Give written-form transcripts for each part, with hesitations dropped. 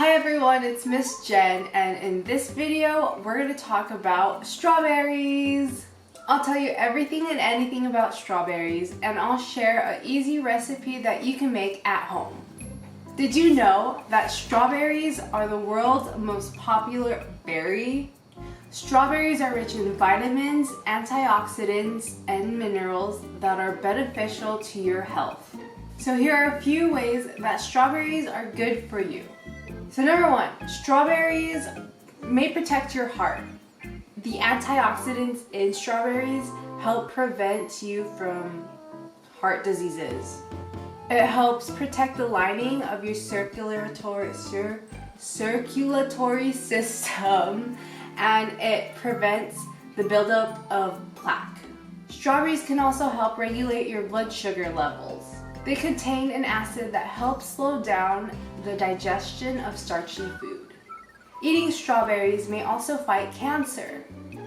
Hi everyone, it's Miss Jen, and in this video we're going to talk about strawberries. I'll tell you everything and anything about strawberries, and I'll share an easy recipe that you can make at home. Did you know that strawberries are the world's most popular berry? Strawberries are rich in vitamins, antioxidants, and minerals that are beneficial to your health. So here are a few ways that strawberries are good for you. So number one, strawberries may protect your heart. The antioxidants in strawberries help prevent you from heart diseases. It helps protect the lining of your circulatory system, and it prevents the buildup of plaque. Strawberries can also help regulate your blood sugar levels. They contain an acid that helps slow down the digestion of starchy food. Eating strawberries may also fight cancer.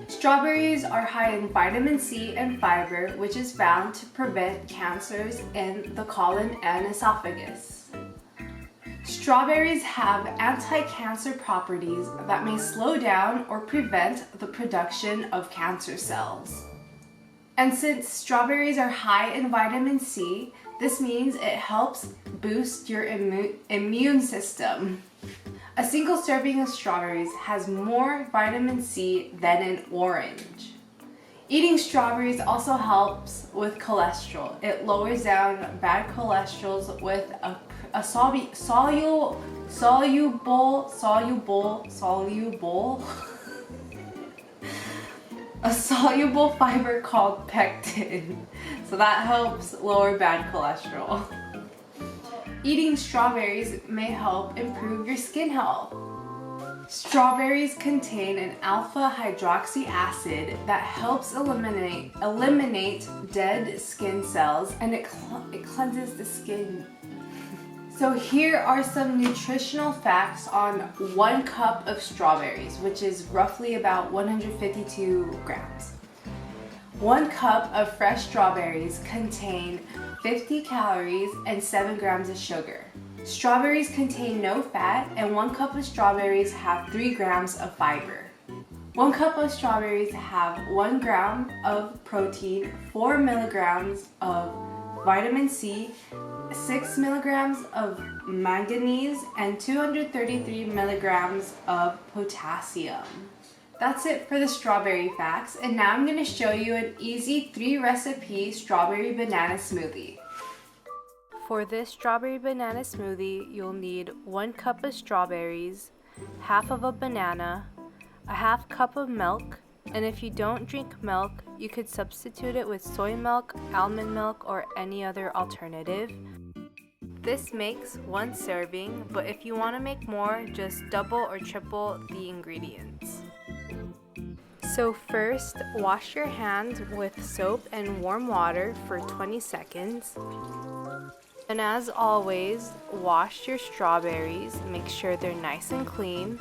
Strawberries are high in vitamin C and fiber, which is found to prevent cancers in the colon and esophagus. Strawberries have anti-cancer properties that may slow down or prevent the production of cancer cells. And since strawberries are high in vitamin C, this means it helps boost your immune system. A single serving of strawberries has more vitamin C than an orange. Eating strawberries also helps with cholesterol. It lowers down bad cholesterol with a soluble fiber called pectin. So that helps lower bad cholesterol. Eating strawberries may help improve your skin health. Strawberries contain an alpha hydroxy acid that helps eliminate dead skin cells, and it cleanses the skin. So here are some nutritional facts on 1 cup of strawberries, which is roughly about 152 grams. 1 cup of fresh strawberries contain 50 calories and 7 grams of sugar. Strawberries contain no fat, and 1 cup of strawberries have 3 grams of fiber. 1 cup of strawberries have 1 gram of protein, 4 milligrams of vitamin C, 6 milligrams of manganese, and 233 milligrams of potassium. That's it for the strawberry facts, and now I'm going to show you an easy 3-recipe strawberry banana smoothie. For this strawberry banana smoothie, you'll need 1 cup of strawberries, half of a banana, a half cup of milk, and if you don't drink milk, you could substitute it with soy milk, almond milk, or any other alternative. This makes 1 serving, but if you want to make more, just double or triple the ingredients. So first, wash your hands with soap and warm water for 20 seconds. And as always, wash your strawberries, make sure they're nice and clean.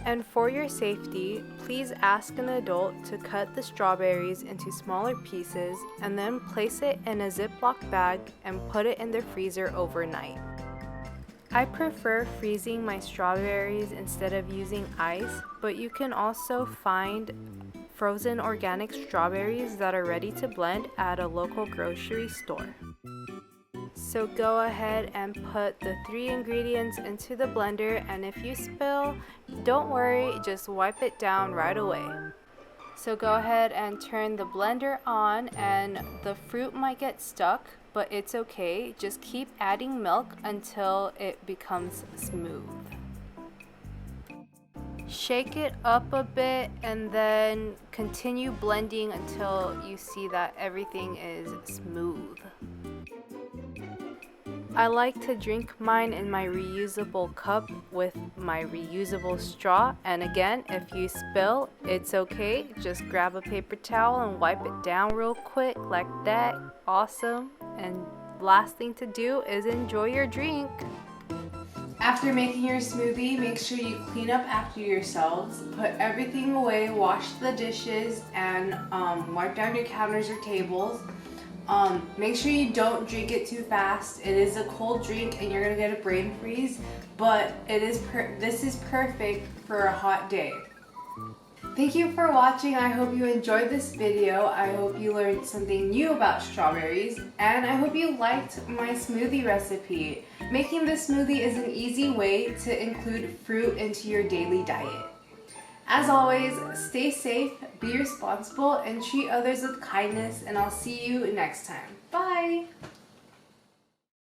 And for your safety, please ask an adult to cut the strawberries into smaller pieces and then place it in a Ziploc bag and put it in the freezer overnight. I prefer freezing my strawberries instead of using ice, but you can also find frozen organic strawberries that are ready to blend at a local grocery store. So go ahead and put the 3 ingredients into the blender, and if you spill, don't worry, just wipe it down right away. So go ahead and turn the blender on, and the fruit might get stuck, but it's okay. Just keep adding milk until it becomes smooth. Shake it up a bit and then continue blending until you see that everything is smooth. I like to drink mine in my reusable cup with my reusable straw, and again, if you spill, it's okay. Just grab a paper towel and wipe it down real quick like that. Awesome. And last thing to do is enjoy your drink. After making your smoothie, make sure you clean up after yourselves, put everything away, wash the dishes, and wipe down your counters or tables. Make sure you don't drink it too fast. It is a cold drink and you're gonna get a brain freeze, but this is perfect for a hot day. Thank you for watching. I hope you enjoyed this video. I hope you learned something new about strawberries, and I hope you liked my smoothie recipe. Making this smoothie is an easy way to include fruit into your daily diet. As always, stay safe, be responsible, and treat others with kindness, and I'll see you next time. Bye!